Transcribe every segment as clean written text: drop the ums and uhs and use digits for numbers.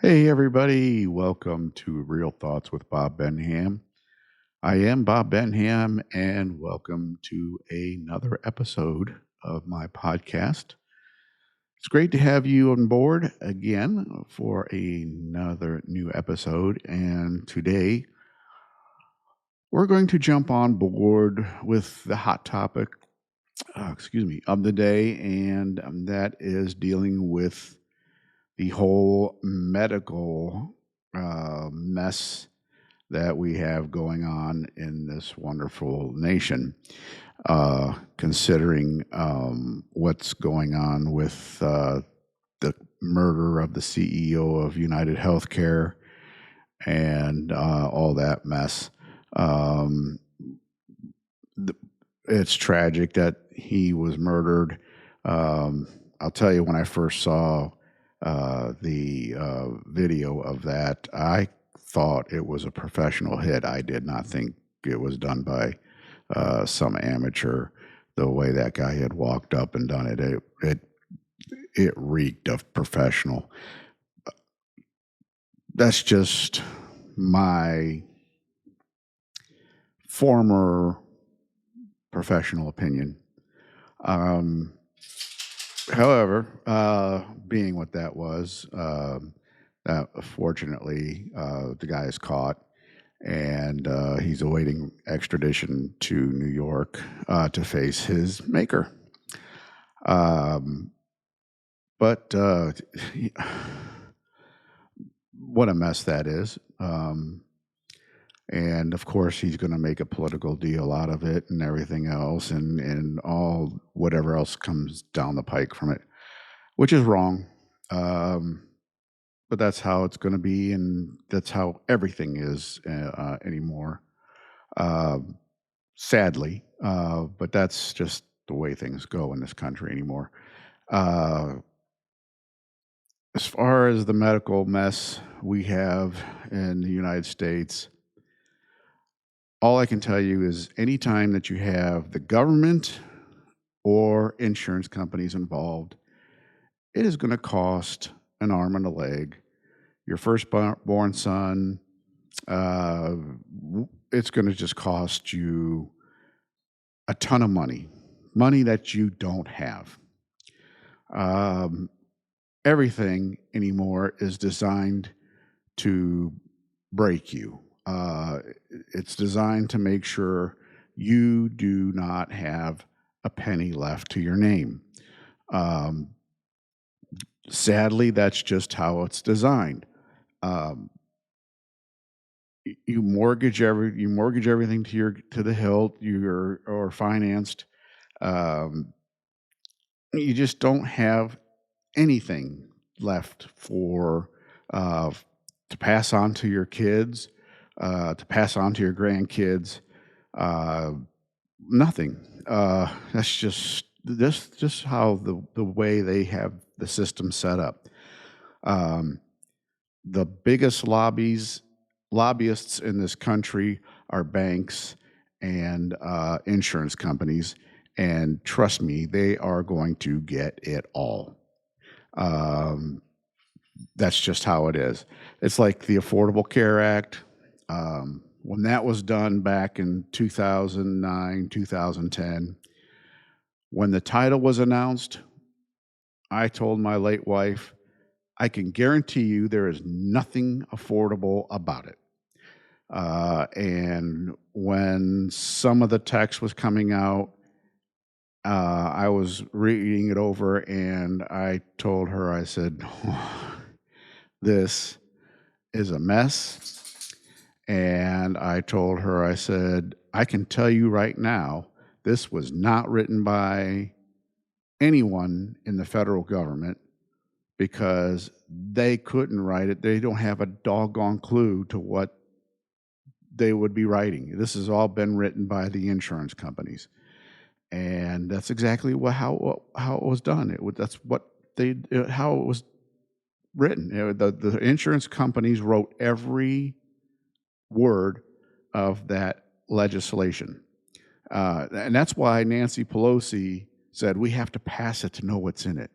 Hey, everybody. Welcome to Real Thoughts with Bob Benham. I am Bob Benham, and welcome to another episode of my podcast. It's great to have you on board again for another new episode. And today we're going to jump on board with the hot topic, of the day, and that is dealing with the whole medical mess that we have going on in this wonderful nation, considering what's going on with the murder of the CEO of United Healthcare and all that mess. Um, it's tragic that he was murdered. I'll tell you, when I first saw the video of that, I thought it was a professional hit. I did not think it was done by some amateur. The way that guy had walked up and done it reeked of professional. That's just my former professional opinion. However, being what that was, fortunately, the guy is caught, and he's awaiting extradition to New York to face his maker. But what a mess that is. And of course, he's going to make a political deal out of it and everything else, and all whatever else comes down the pike from it, which is wrong. But that's how it's going to be, and that's how everything is anymore. Sadly, but that's just the way things go in this country anymore. As far as the medical mess we have in the United States, all I can tell you is anytime that you have the government or insurance companies involved, it is going to cost an arm and a leg. Your firstborn son, it's going to just cost you a ton of money that you don't have. Everything anymore is designed to break you. It's designed to make sure you do not have a penny left to your name. Sadly, that's just how it's designed. You mortgage everything to the hilt. Or financed. You just don't have anything left for to pass on to your kids, to pass on to your grandkids. Nothing. That's just how the way they have the system set up. The biggest lobbyists in this country are banks and insurance companies, and trust me, they are going to get it all. That's just how it is. It's like the Affordable Care Act. When that was done back in 2009, 2010, when the title was announced, I told my late wife, I can guarantee you there is nothing affordable about it. And when some of the text was coming out, I was reading it over, and I told her, I said, this is a mess. And I told her, I said, I can tell you right now, this was not written by anyone in the federal government, because they couldn't write it. They don't have a doggone clue to what they would be writing. This has all been written by the insurance companies. And that's exactly how it was done. That's what how it was written. The insurance companies wrote every word of that legislation, and that's why Nancy Pelosi said we have to pass it to know what's in it.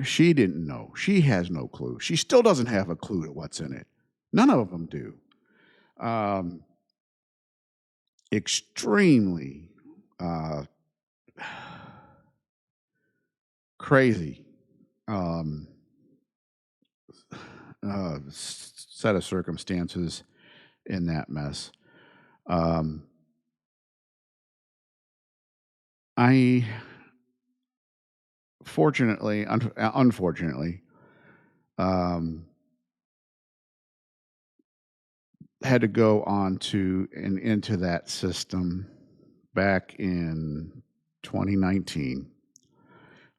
she didn't know. She has no clue. She still doesn't have a clue at what's in it. None of them do. Um, extremely uh, crazy um, set of circumstances in that mess. Um, I unfortunately, um, had to go on to and into that system back in 2019.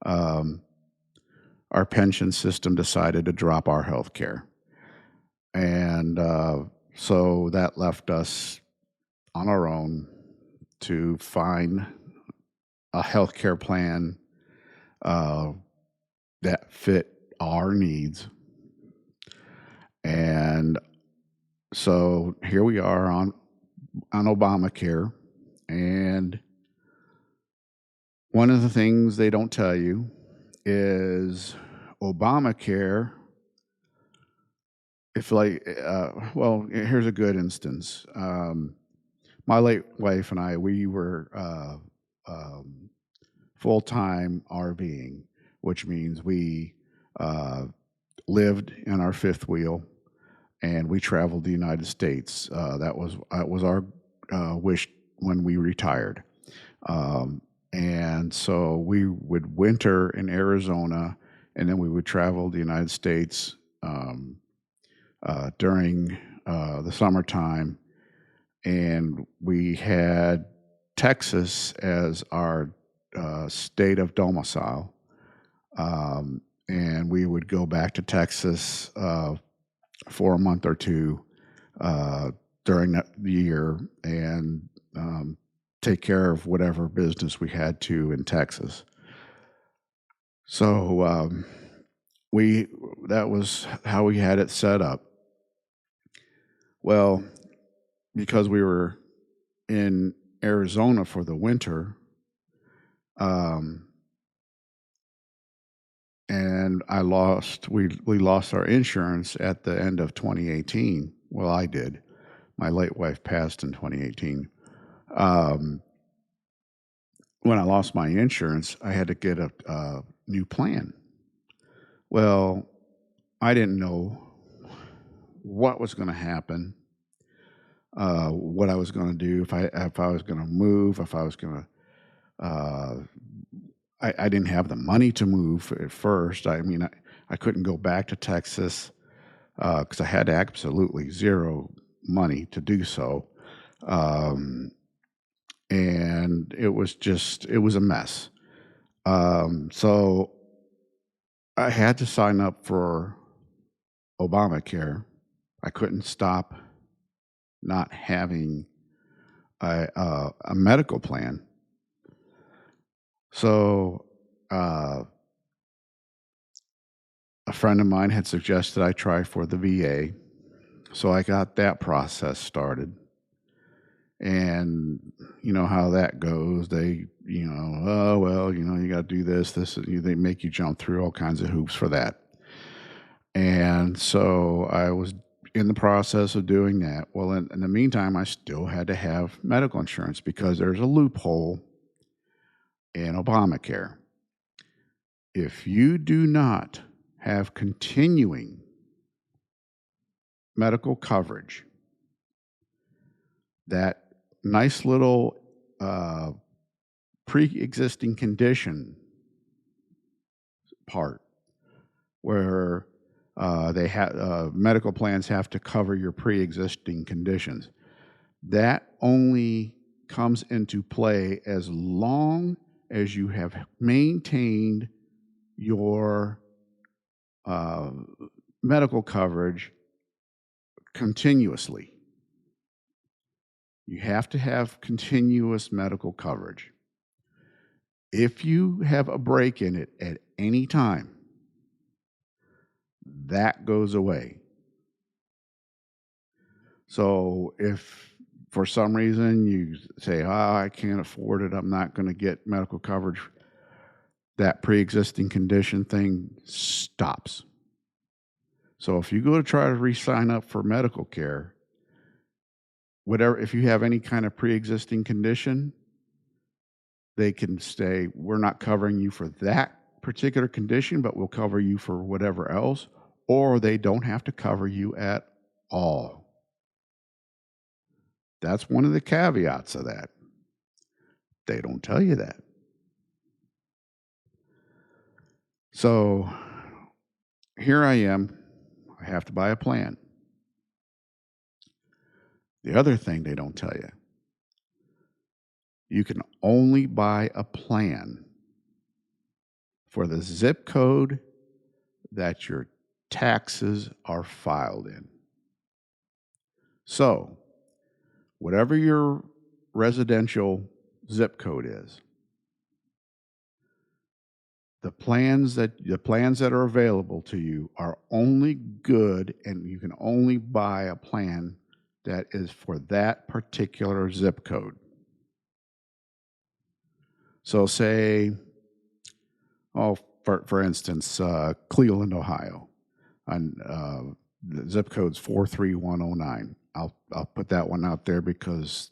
Um, our pension system decided to drop our health care. And so that left us on our own to find a healthcare plan uh, that fit our needs. And so here we are on Obamacare. And one of the things they don't tell you is Obamacare. If like, well, here's a good instance. My late wife and I, we were um, full time RVing, which means we uh, lived in our fifth wheel and we traveled the United States. That was our wish when we retired. Um, and so we would winter in Arizona, and then we would travel the United States during the summertime. And we had Texas as our state of domicile. And we would go back to Texas for a month or two uh, during the year and take care of whatever business we had to in Texas. So we that was how we had it set up. Well, because we were in Arizona for the winter, um, and we lost our insurance at the end of 2018. Well, I did. My late wife passed in 2018. Um, when I lost my insurance, I had to get a new plan. Well, I didn't know what was going to happen, what I was going to do, if I was going to move, if I was going to. I didn't have the money to move at first. I mean, I couldn't go back to Texas because I had absolutely zero money to do so. Um, and it was a mess. So I had to sign up for Obamacare. I couldn't stop not having a medical plan. So uh, a friend of mine had suggested I try for the VA. So I got that process started. And you know how that goes. Oh, well, you got to do this, they make you jump through all kinds of hoops for that. And so I was in the process of doing that. Well, in the meantime, I still had to have medical insurance because there's a loophole in Obamacare. If you do not have continuing medical coverage, that nice little uh, pre-existing condition part where they have medical plans have to cover your pre-existing conditions. That only comes into play as long as you have maintained your uh, medical coverage continuously. You have to have continuous medical coverage. If you have a break in it at any time, that goes away. So if for some reason you say, oh, I can't afford it, I'm not going to get medical coverage, that pre-existing condition thing stops. So if you go to try to re-sign up for medical care, whatever, if you have any kind of pre-existing condition, they can say, we're not covering you for that particular condition, but we'll cover you for whatever else, or they don't have to cover you at all. That's one of the caveats of that. They don't tell you that. So here I am. I have to buy a plan. The other thing they don't tell you, you can only buy a plan for the zip code that your taxes are filed in. So, whatever your residential zip code is, the plans that are available to you are only good, and you can only buy a plan that is for that particular zip code. So say, for instance, Cleveland, Ohio, and the zip code's 43109. I'll put that one out there because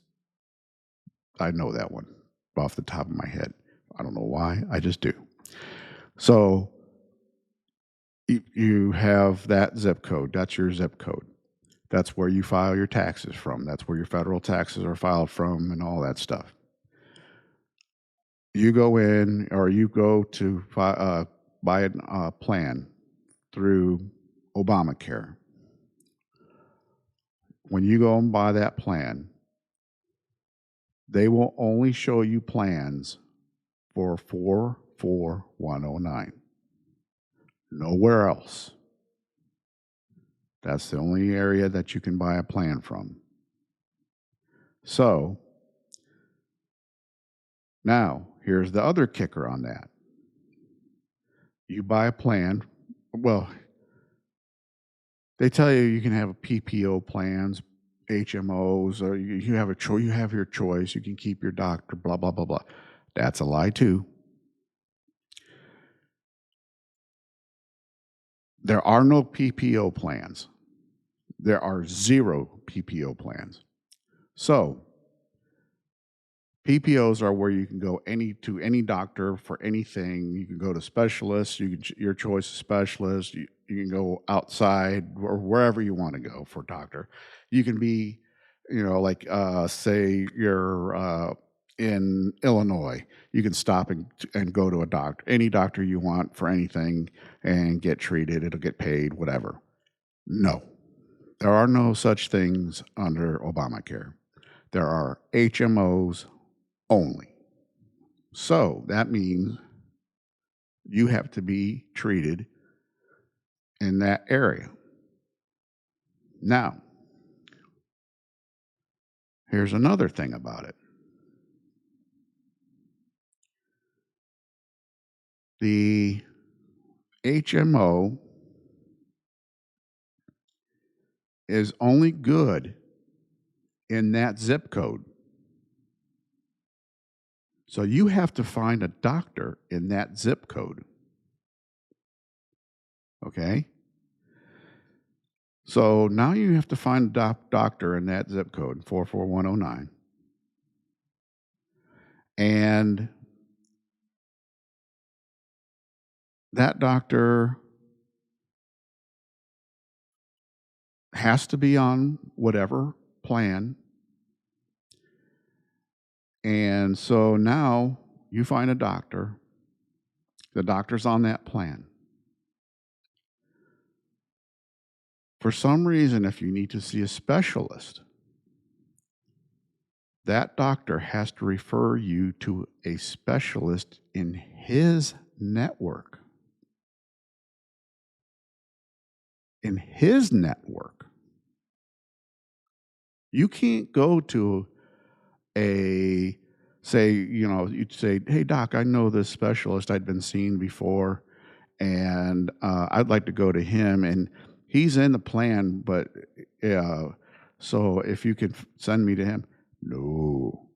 I know that one off the top of my head. I don't know why, I just do. So you have that zip code. That's your zip code. That's where you file your taxes from. That's where your federal taxes are filed from and all that stuff. You go in, or you go to buy a plan through Obamacare. When you go and buy that plan, they will only show you plans for 44109. Nowhere else. That's the only area that you can buy a plan from. So, now, here's the other kicker on that. You buy a plan, well, they tell you you can have PPO plans, HMOs, or you have a choice. You have your choice. You can keep your doctor. Blah blah blah blah. That's a lie too. There are no PPO plans. There are 0 PPO plans. So PPOs are where you can go to any doctor for anything. You can go to specialists. Your choice of specialist. You can go outside or wherever you want to go for a doctor. You can be, like say you're in Illinois. You can stop and go to a doctor, any doctor you want for anything, and get treated. It'll get paid, whatever. No, there are no such things under Obamacare. There are HMOs only. So that means you have to be treated in that area. Now, here's another thing about it. The HMO is only good in that zip code. So you have to find a doctor in that zip code. Okay? So now you have to find a doctor in that zip code, 44109. And that doctor has to be on whatever plan. And so now you find a doctor. The doctor's on that plan. For some reason, if you need to see a specialist, that doctor has to refer you to a specialist in his network. In his network. You can't go to you'd say, hey, doc, I know this specialist I'd been seeing before, and I'd like to go to him, and he's in the plan, but so if you could send me to him. No.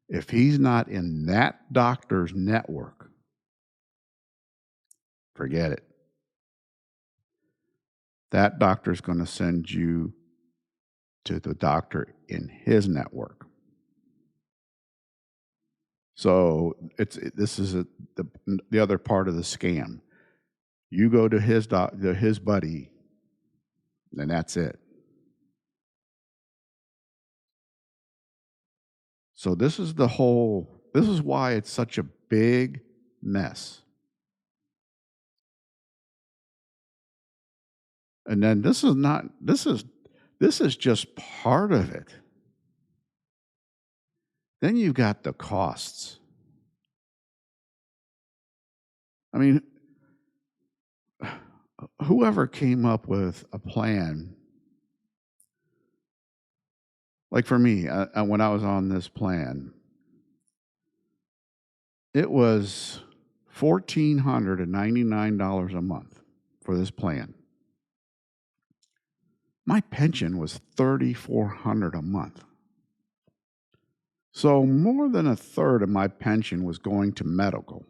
If he's not in that doctor's network, forget it. That doctor's going to send you to the doctor in his network. So this is the other part of the scam. You go to his buddy, and that's it. So this is why it's such a big mess. And then this is just part of it. Then you've got the costs. I mean, whoever came up with a plan, like for me, when I was on this plan, it was $1,499 a month for this plan. My pension was $3,400 a month. So more than a third of my pension was going to medical.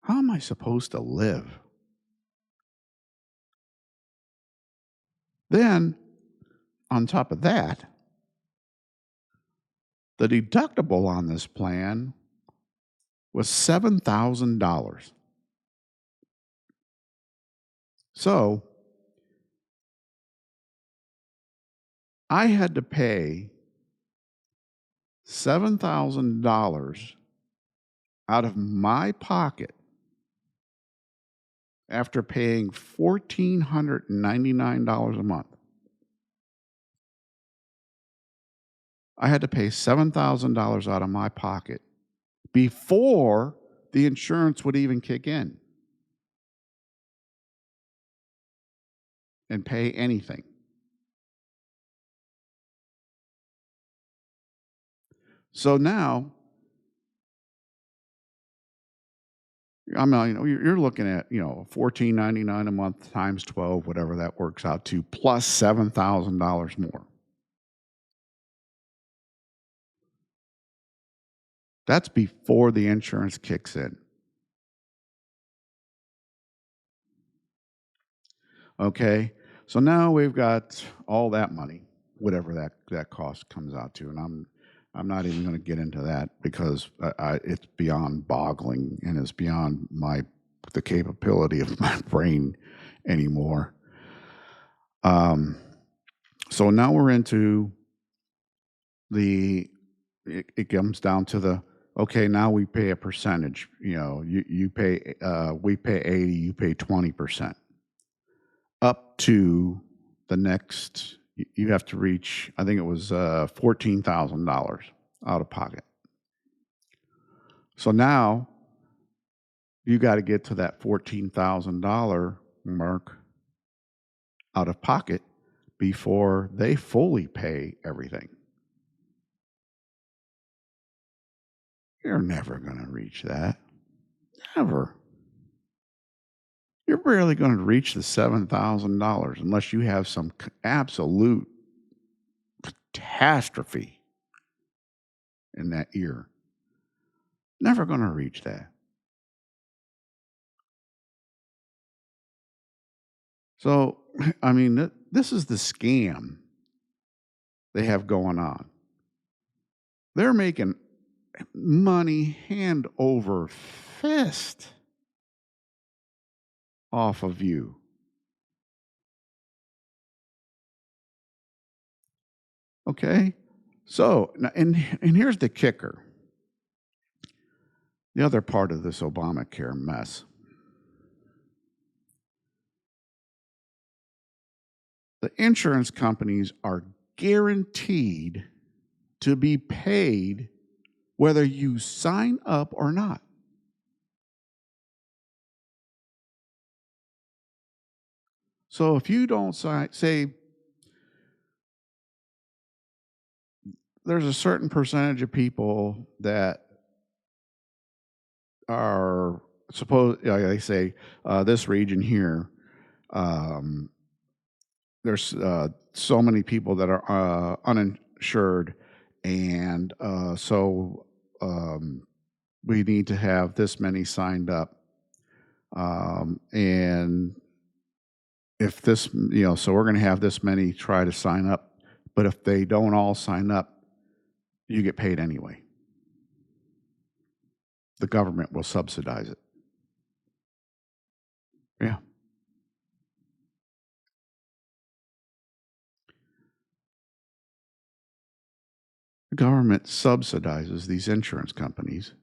How am I supposed to live? Then, on top of that, the deductible on this plan was $7,000. So I had to pay $7,000 out of my pocket after paying $1,499 a month. I had to pay $7,000 out of my pocket before the insurance would even kick in and pay anything. So now, I mean, you're looking at, $1,499 a month times 12, whatever that works out to, plus $7,000 more. That's before the insurance kicks in. Okay, so now we've got all that money, whatever that cost comes out to, and I'm not even going to get into that because it's beyond boggling and it's beyond the capability of my brain anymore. So now we're into it comes down to okay, now we pay a percentage. You pay, we pay 80, you pay 20%. Up to the next, you have to reach, I think it was $14,000 out of pocket. So now you got to get to that $14,000 mark out of pocket before they fully pay everything. You're never going to reach that. Never. You're barely going to reach the $7,000 unless you have some absolute catastrophe in that year. Never going to reach that. So, I mean, this is the scam they have going on. They're making money hand over fist off of you. Okay? So, and here's the kicker. The other part of this Obamacare mess. The insurance companies are guaranteed to be paid whether you sign up or not. So if you don't say there's a certain percentage of people that are supposed, like they say, this region here, there's so many people that are uninsured, and so we need to have this many signed up. And if this, so we're going to have this many try to sign up. But if they don't all sign up, you get paid anyway. The government will subsidize it. Yeah. The government subsidizes these insurance companies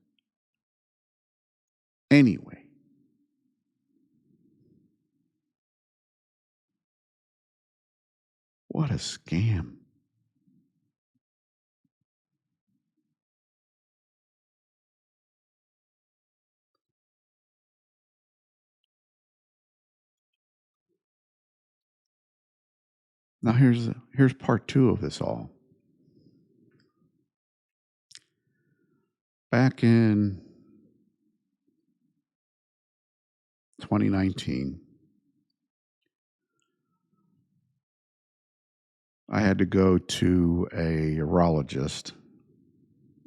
anyway. What a scam. Now here's part two of this all. Back in 2019, I had to go to a urologist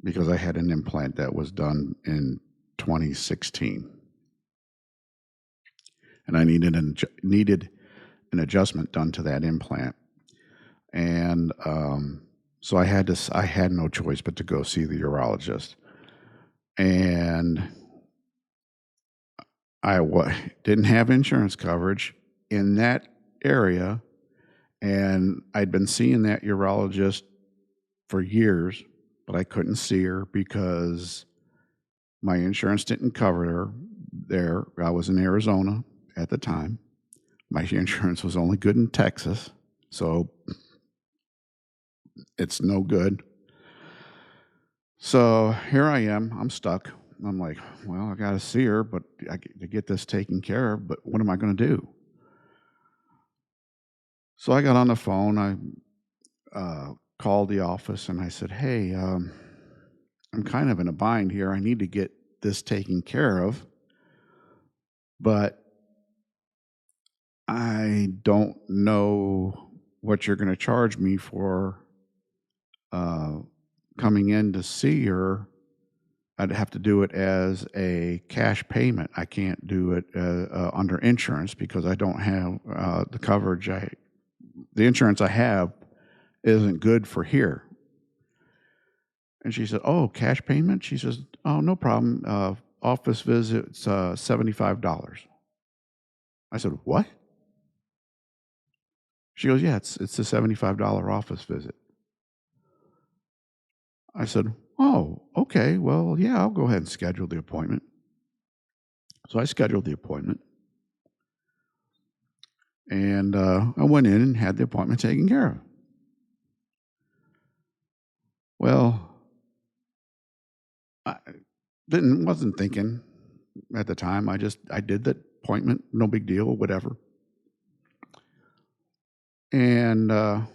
because I had an implant that was done in 2016, and I needed an adjustment done to that implant. And so I had no choice but to go see the urologist. And I didn't have insurance coverage in that area, and I'd been seeing that urologist for years, but I couldn't see her because my insurance didn't cover her there. I was in Arizona at the time. My insurance was only good in Texas, so it's no good. So here I am. I'm stuck. I'm like, well, I got to see her, but to get this taken care of. But what am I going to do? So I got on the phone. I called the office and I said, hey, I'm kind of in a bind here. I need to get this taken care of, but I don't know what you're going to charge me for coming in to see her. I'd have to do it as a cash payment. I can't do it under insurance because I don't have the coverage. The insurance I have isn't good for here. And she said, oh, cash payment? She says, oh, no problem. Office visit's $75. I said, what? She goes, yeah, it's a $75 office visit. I said, oh, okay. Well, yeah, I'll go ahead and schedule the appointment. So I scheduled the appointment. And I went in and had the appointment taken care of. Well, I wasn't thinking at the time. I did the appointment, no big deal, whatever. And it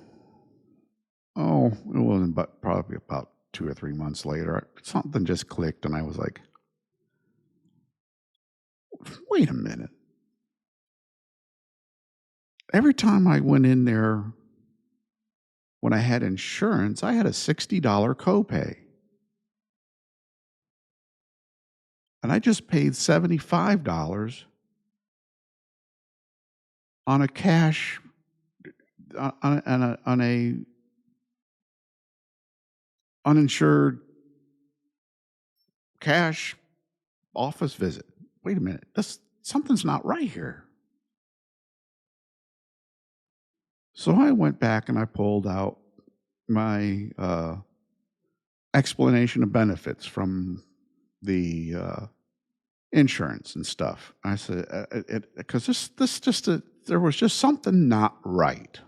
wasn't but probably about 2 or 3 months later, something just clicked, and I was like, wait a minute. Every time I went in there when I had insurance, I had a $60 copay. And I just paid $75 on a cash on a uninsured cash office visit. Wait a minute, something's not right here. So I went back and I pulled out my explanation of benefits from the insurance and stuff. I said, because there was just something not right.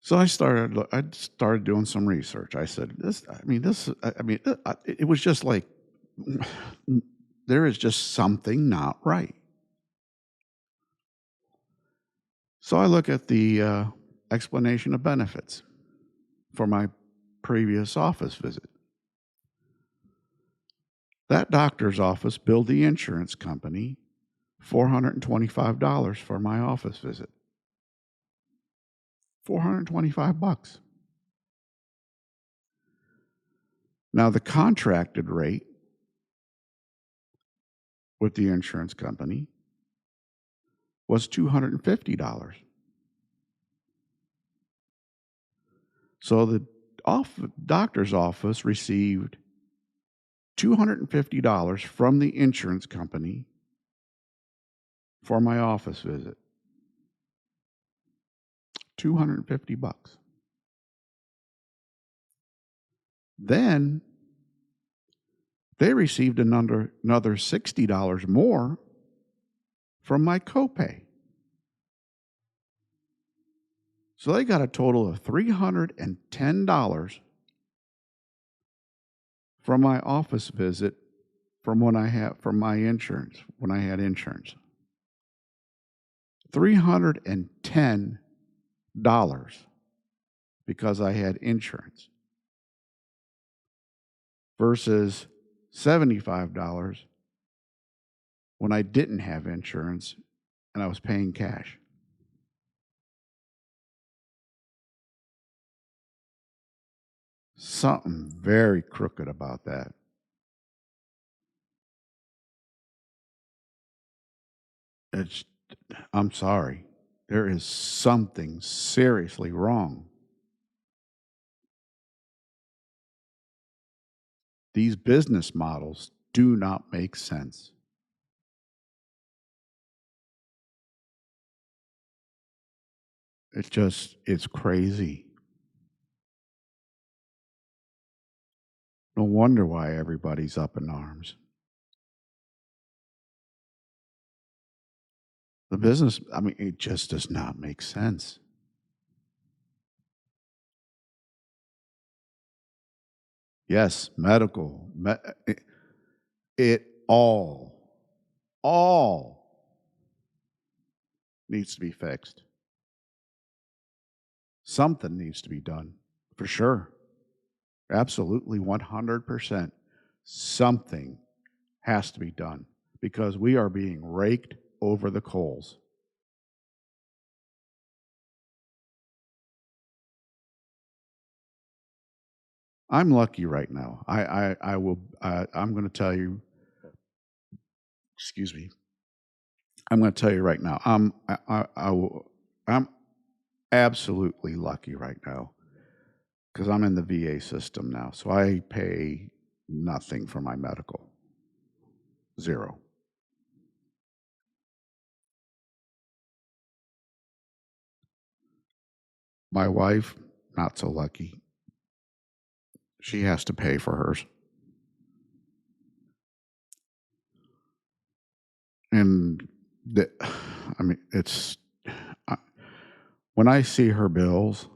So I started doing some research. I said, it was just like, there is just something not right. So I look at the explanation of benefits for my previous office visit. That doctor's office billed the insurance company $425 for my office visit. $425. Now, the contracted rate with the insurance company was $250. So the doctor's office received $250 from the insurance company for my office visit. 250 bucks. Then they received another $60 more from my copay. So they got a total of $310 from my office visit from when I had from my insurance, when I had insurance. $310 because I had insurance versus $75 when I didn't have insurance and I was paying cash. Something very crooked about that. It's, I'm sorry. There is something seriously wrong. These business models do not make sense. It's crazy. No wonder why everybody's up in arms. The business, I mean, it just does not make sense. Yes, medical, it all needs to be fixed. Something needs to be done, for sure. Absolutely 100%. Something has to be done because we are being raked over the coals. I'm lucky right now. I will. I'm going to tell you. Excuse me. I'm going to tell you right now. I'm absolutely lucky right now because I'm in the VA system now, so I pay nothing for my medical. Zero. My wife, not so lucky. She has to pay for hers. And the, I mean, it's I, when I see her bills,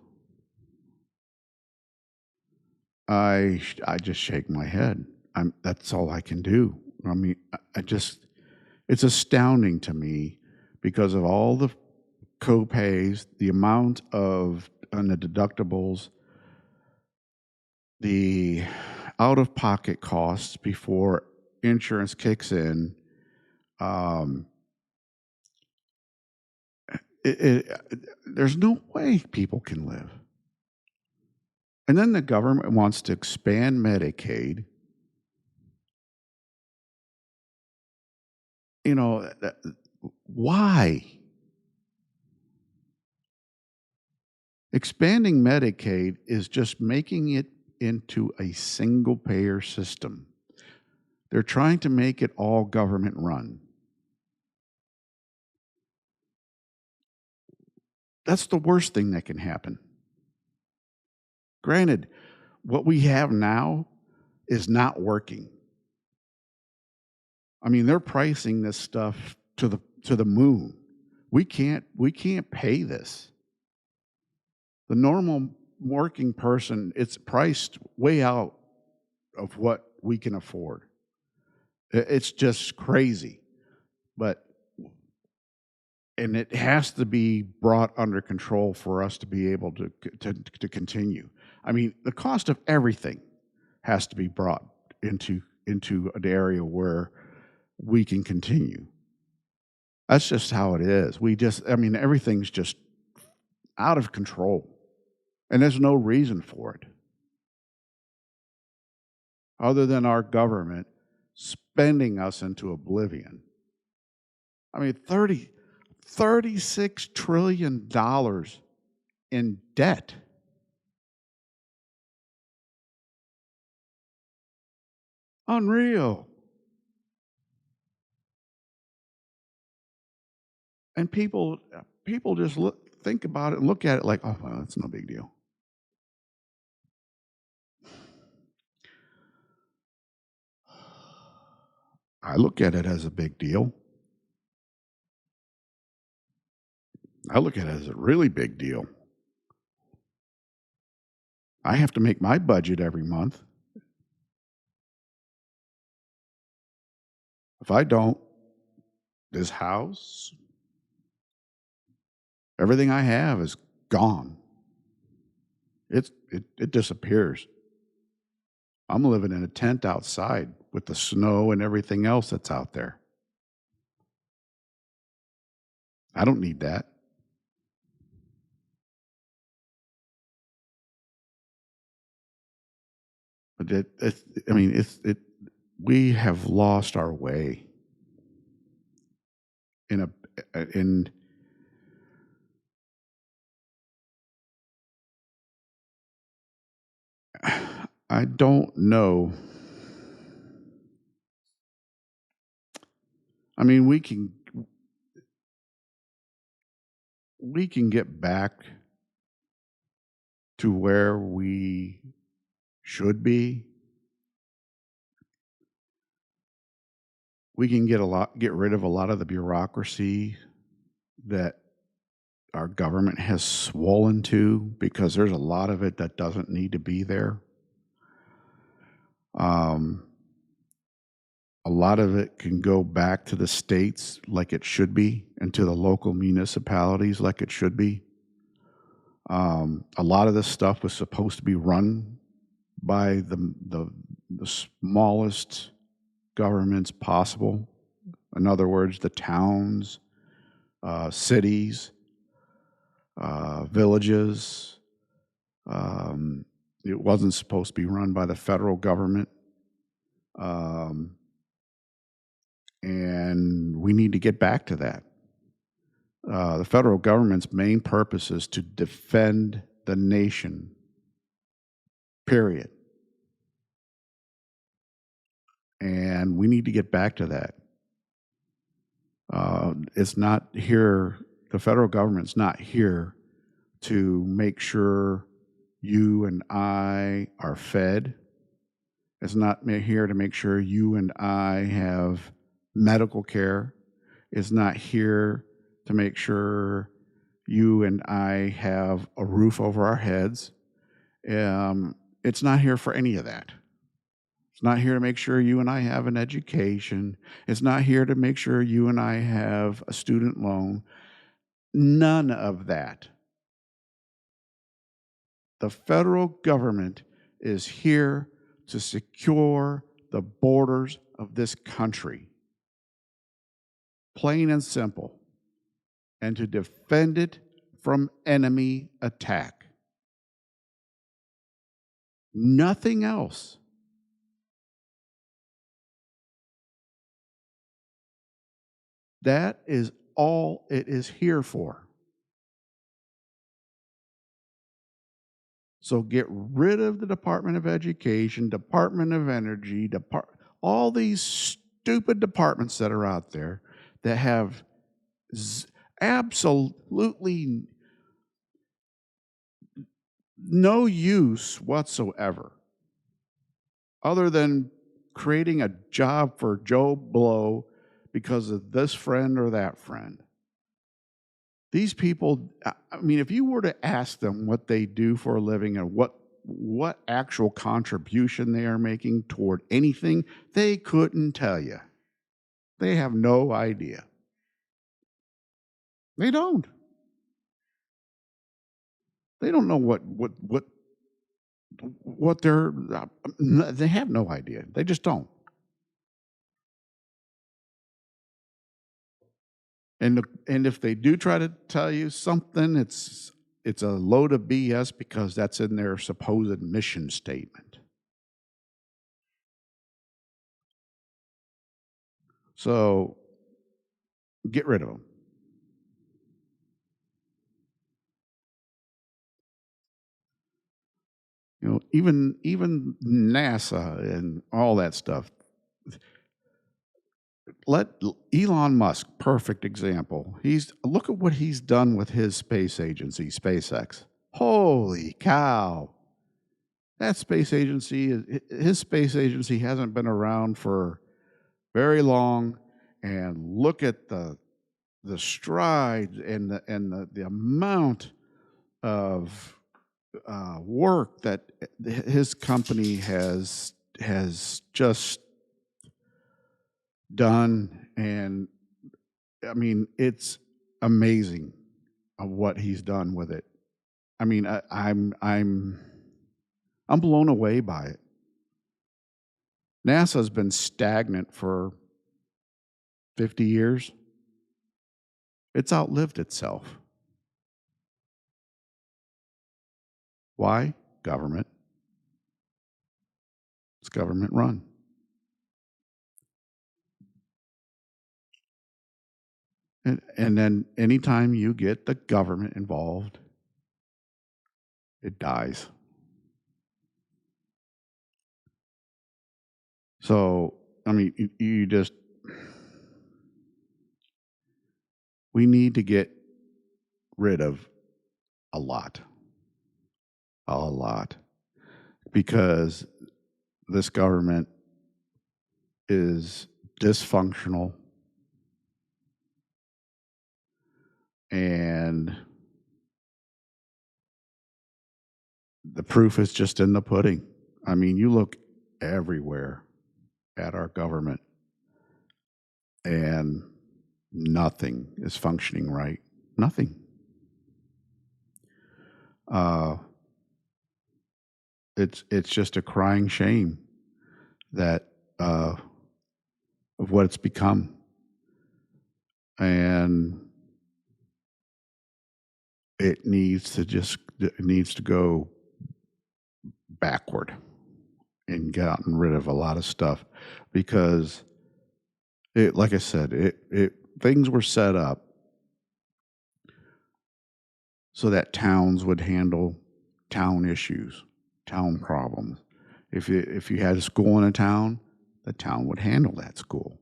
I just shake my head. That's all I can do. I mean, I just it's astounding to me because of all the co-pays, the amount of and the deductibles, the out-of-pocket costs before insurance kicks in. Um, there's no way people can live. And then the government wants to expand Medicaid. You know, why? Expanding Medicaid is just making it into a single payer system. They're trying to make it all government run. That's the worst thing that can happen. Granted, what we have now is not working. I mean, they're pricing this stuff to the moon. We can't pay this. The normal working person, it's priced way out of what we can afford. It's just crazy. But and it has to be brought under control for us to be able to continue. I mean, the cost of everything has to be brought into an area where we can continue. That's just how it is. I mean, everything's just out of control, and there's no reason for it. other than our government spending us into oblivion. I mean, $36 trillion in debt. Unreal. And people just think about it and look at it like, oh, well, that's no big deal. I look at it as a big deal. I look at it as a really big deal. I have to make my budget every month. If I don't, this house, everything I have is gone. It disappears. I'm living in a tent outside with the snow and everything else that's out there. I don't need that. But we have lost our way in I don't know. I mean, we can get back to where we should be. We can get rid of a lot of the bureaucracy that our government has swollen to, because there's a lot of it that doesn't need to be there. A lot of it can go back to the states like it should be, and to the local municipalities like it should be. A lot of this stuff was supposed to be run by the smallest governments possible. In other words, the towns, cities, villages. It wasn't supposed to be run by the federal government. And we need to get back to that. The federal government's main purpose is to defend the nation, period. And we need to get back to that. It's not here, the federal government's not here to make sure you and I are fed. It's not here to make sure you and I have medical care. It's not here to make sure you and I have a roof over our heads. It's not here for any of that. It's not here to make sure you and I have an education. It's not here to make sure you and I have a student loan. None of that. The federal government is here to secure the borders of this country, plain and simple, and to defend it from enemy attack. Nothing else. That is all it is here for. So get rid of the Department of Education, Department of Energy, all these stupid departments that are out there that have absolutely no use whatsoever, other than creating a job for Joe Blow because of this friend or that friend. These people, I mean, if you were to ask them what they do for a living and what actual contribution they are making toward anything, they couldn't tell you. They have no idea. They don't. They don't know what they're. They have no idea. They just don't. And if they do try to tell you something, it's a load of BS, because that's in their supposed mission statement. So get rid of them. You know, even NASA and all that stuff. Let Elon Musk, perfect example. He's look at what he's done with his space agency, SpaceX. Holy cow! That space agency, his space agency hasn't been around for very long, and look at the stride and the amount of work that his company has just done. And I mean, it's amazing of what he's done with it. I mean, I'm blown away by it. NASA's been stagnant for 50 years. It's outlived itself. Why? Government. It's government run. And then anytime you get the government involved, it dies. So, I mean, you just, we need to get rid of a lot, a lot, because this government is dysfunctional, and the proof is just in the pudding. I mean, you look everywhere at our government, and nothing is functioning right. Nothing. Uh, it's just a crying shame that of what it's become, and it needs to go backward and gotten rid of a lot of stuff, because it, like I said, it things were set up so that towns would handle town issues, town problems. If you had a school in a town, the town would handle that school.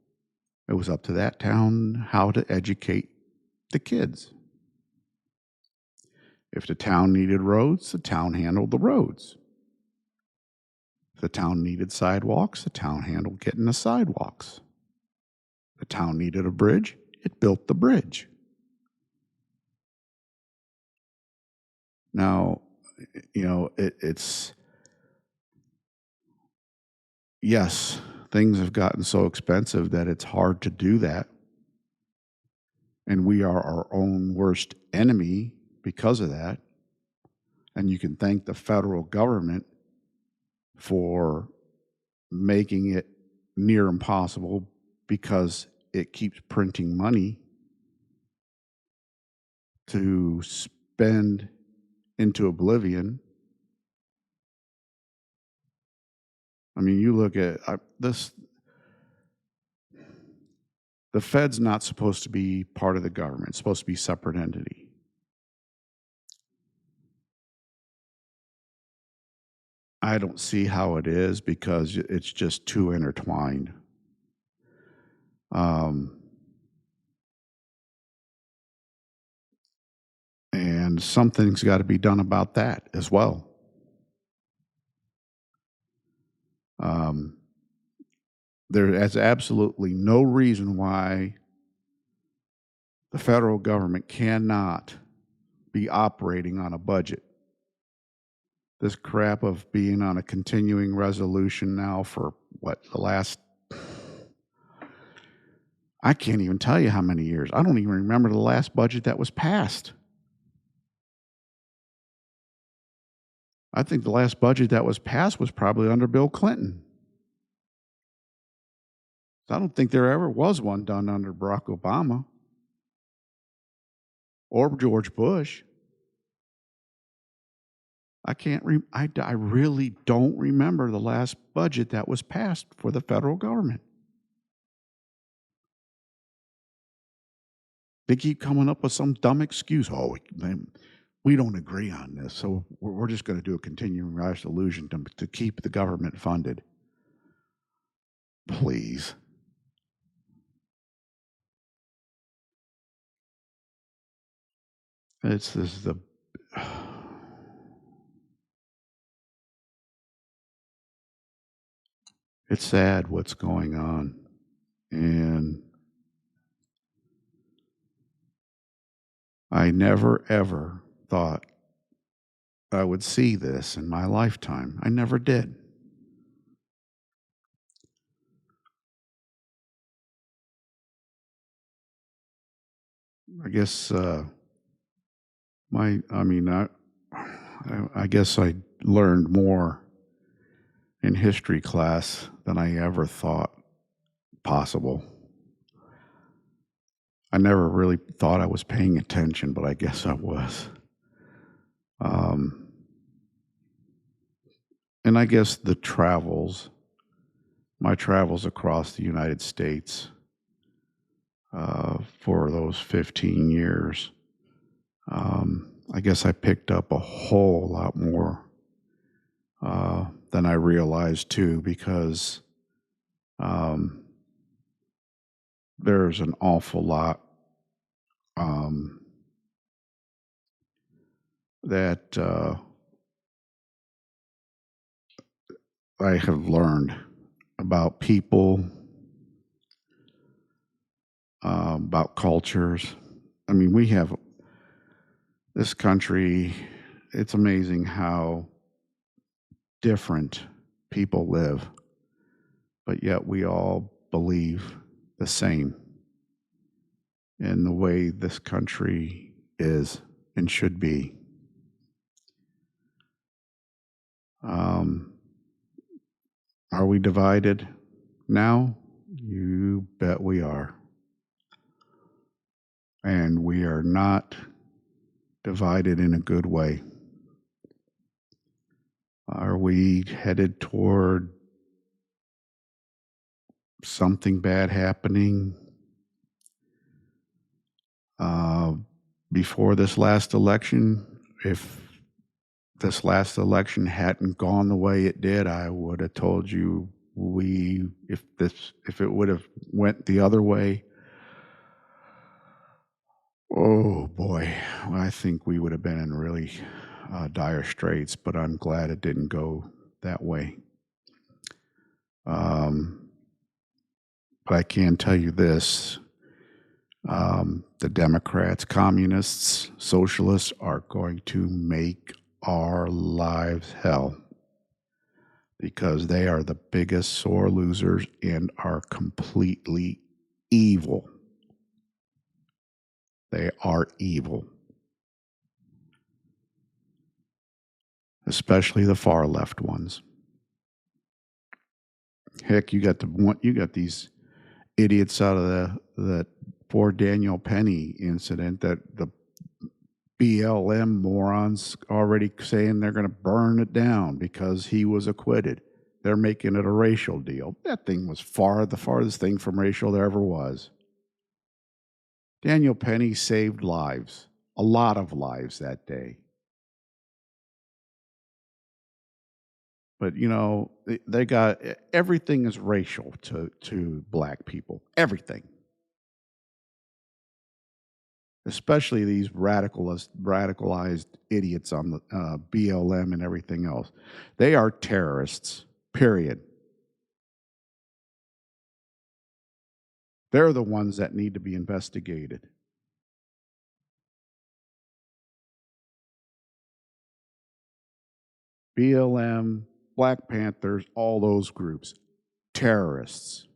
It was up to that town how to educate the kids. If the town needed roads, the town handled the roads. If the town needed sidewalks, the town handled getting the sidewalks. The town needed a bridge, it built the bridge. Now, you know, it's, yes, things have gotten so expensive that it's hard to do that. And we are our own worst enemy because of that. And you can thank the federal government for making it near impossible, because it keeps printing money to spend into oblivion. I mean, you look at this, the Fed's not supposed to be part of the government, it's supposed to be a separate entity. I don't see how it is, because it's just too intertwined. And something's got to be done about that as well. Um, there is absolutely no reason why the federal government cannot be operating on a budget. This crap of being on a continuing resolution now for what, the last, I can't even tell you how many years. I don't even remember the last budget that was passed. I think the last budget that was passed was probably under Bill Clinton. I don't think there ever was one done under Barack Obama or George Bush. I really don't remember the last budget that was passed for the federal government. They keep coming up with some dumb excuse. Oh, we don't agree on this, so we're just going to do a continuing resolution to keep the government funded. Please. It's this the it's sad what's going on. And I never ever thought I would see this in my lifetime. I never did. I guess my I mean I guess I learned more in history class than I ever thought possible. I never really thought I was paying attention, but I guess I was. Um, and I guess my travels across the United States for those 15 years, I guess I picked up a whole lot more than I realized too, because um, there's an awful lot um, that I have learned about people, about cultures. I mean, we have this country, it's amazing how different people live, but yet we all believe the same in the way this country is and should be. Um, are we divided now? You bet we are. And we are not divided in a good way. Are we headed toward something bad happening? Uh, Before this last election, if this last election hadn't gone the way it did, I would have told you if it would have went the other way, oh boy, I think we would have been in really dire straits. But I'm glad it didn't go that way. Um, but I can tell you this: the Democrats, communists, socialists are going to make our lives hell because they are the biggest sore losers and are completely evil. They are evil, especially the far left ones. Heck, you got these idiots out of the poor Daniel Penny incident that the BLM morons already saying they're going to burn it down because he was acquitted. They're making it a racial deal. That thing was the farthest thing from racial there ever was. Daniel Penny saved lives, a lot of lives that day. But they got everything is racial to black people. Everything, especially these radicalized idiots on the BLM and everything else. They are terrorists. Period. They're the ones that need to be investigated. BLM, Black Panthers, all those groups, terrorists.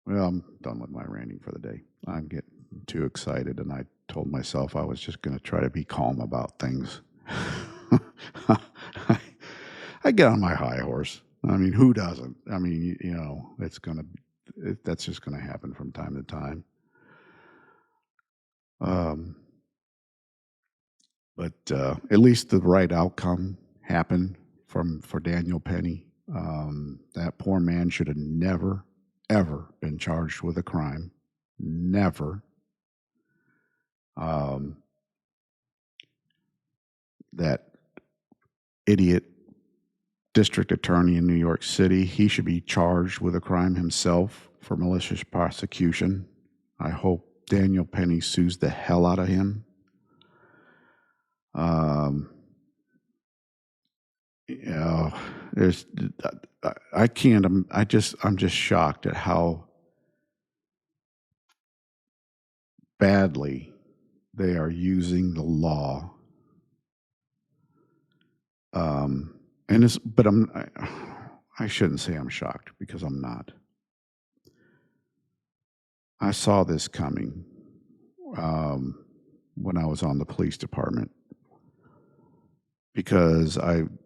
Well, I'm done with my ranting for the day. I'm getting too excited, and I told myself I was just going to try to be calm about things. I get on my high horse. I mean, who doesn't? I mean, that's just going to happen from time to time. Um, but at least the right outcome happened for Daniel Penny. That poor man should have never, ever been charged with a crime. Never. Um, that idiot district attorney in New York City, he should be charged with a crime himself for malicious prosecution. I hope Daniel Penny sues the hell out of him. You know, there's, I can't, I'm just shocked at how badly they are using the law. And it's, but I shouldn't say I'm shocked because I'm not. I saw this coming when I was on the police department because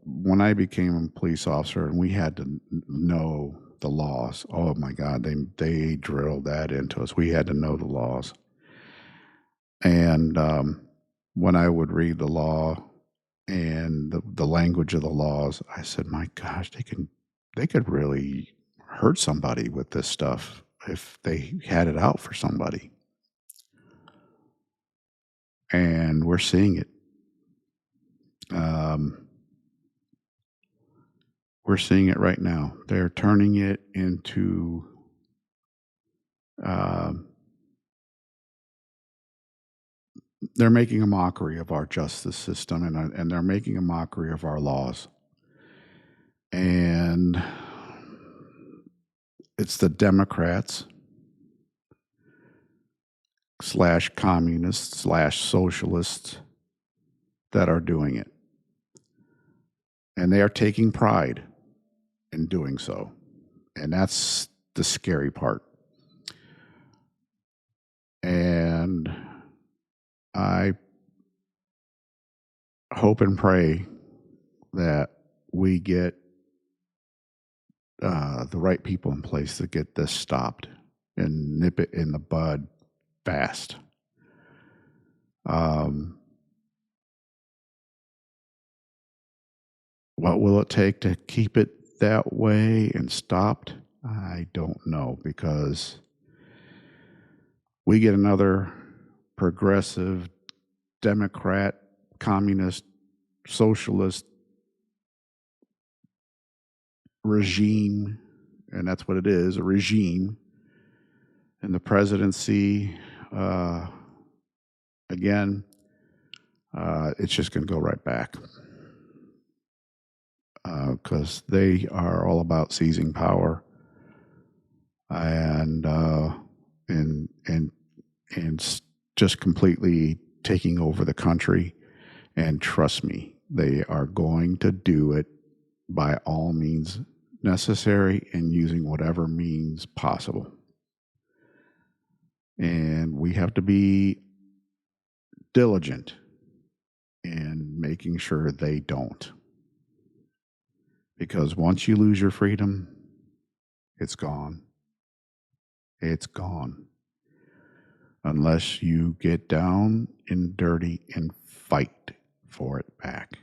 when I became a police officer and we had to know the laws. Oh my God, they drilled that into us. We had to know the laws. And when I would read the law and the language of the laws, I said, my gosh, they could really hurt somebody with this stuff if they had it out for somebody. And we're seeing it. We're seeing it right now. They're turning it into they're making a mockery of our justice system, and they're making a mockery of our laws. And it's the Democrats / communists / socialists that are doing it. And they are taking pride in doing so. And that's the scary part. And I hope and pray that we get the right people in place to get this stopped and nip it in the bud fast. What will it take to keep it that way and stopped? I don't know, because we get another progressive, Democrat, communist, socialist regime, and that's what it is, a regime, in the presidency again, it's just going to go right back. Because they are all about seizing power and just completely taking over the country. And trust me, they are going to do it by all means necessary and using whatever means possible. And we have to be diligent in making sure they don't. Because once you lose your freedom, it's gone. It's gone. Unless you get down and dirty and fight for it back.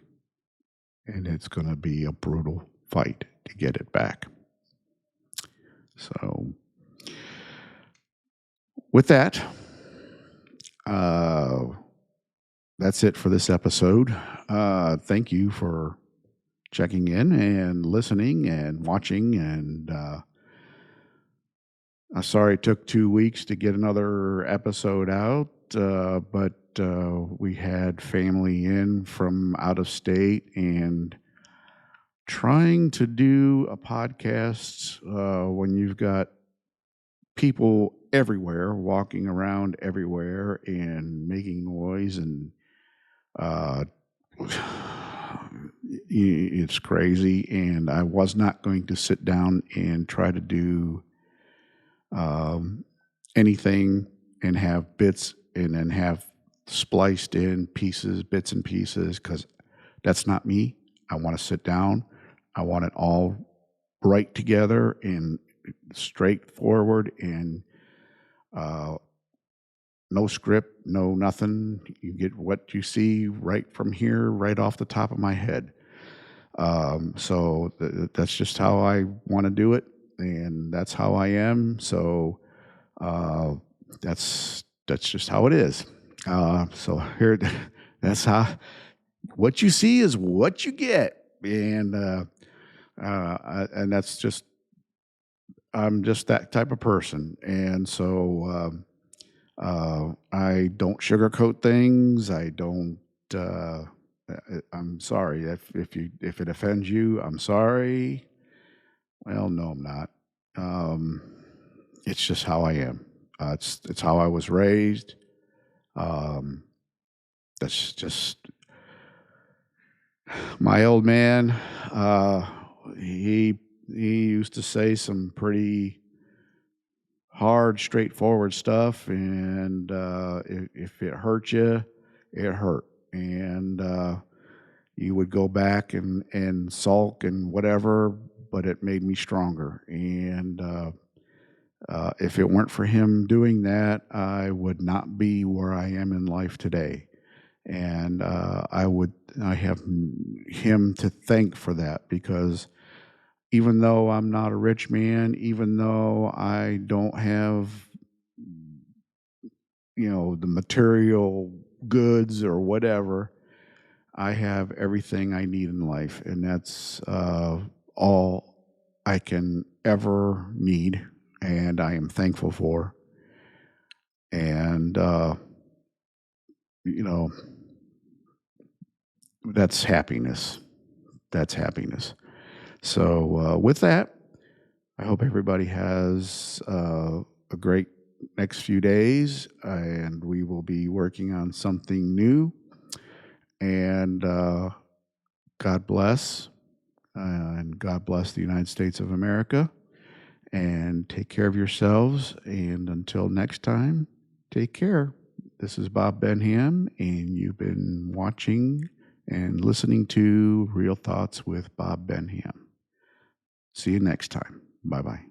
And it's going to be a brutal fight to get it back. So, with that, that's it for this episode. Thank you for checking in and listening and watching. And I'm sorry it took 2 weeks to get another episode out, but we had family in from out of state, and trying to do a podcast when you've got people everywhere walking around everywhere and making noise, and it's crazy. And I was not going to sit down and try to do anything and have bits and then have spliced in pieces, bits and pieces, because that's not me. I want to sit down. I want it all right together and straightforward, and no script, no nothing. You get what you see right from here, right off the top of my head. That's just how I want to do it, and that's how I am. So uh, that's just how it is. So here, that's how what you see is what you get, and that's just I'm just that type of person, and so I don't sugarcoat things. I don't. I'm sorry if it offends you. I'm sorry. Well, no, I'm not. Um, it's just how I am. It's how I was raised. Um, that's just my old man. Uh, he used to say some pretty hard, straightforward stuff, and if it hurt you, it hurt, and you would go back and sulk and whatever, but it made me stronger. And if it weren't for him doing that, I would not be where I am in life today. And I have him to thank for that, because even though I'm not a rich man, even though I don't have, the material goods or whatever, I have everything I need in life, and that's all I can ever need, and I am thankful for. And you know, that's happiness. That's happiness. So with that, I hope everybody has a great next few days, and we will be working on something new. And God bless, and God bless the United States of America. And take care of yourselves. And until next time, take care. This is Bob Benham, and you've been watching and listening to Real Thoughts with Bob Benham. See you next time. Bye bye.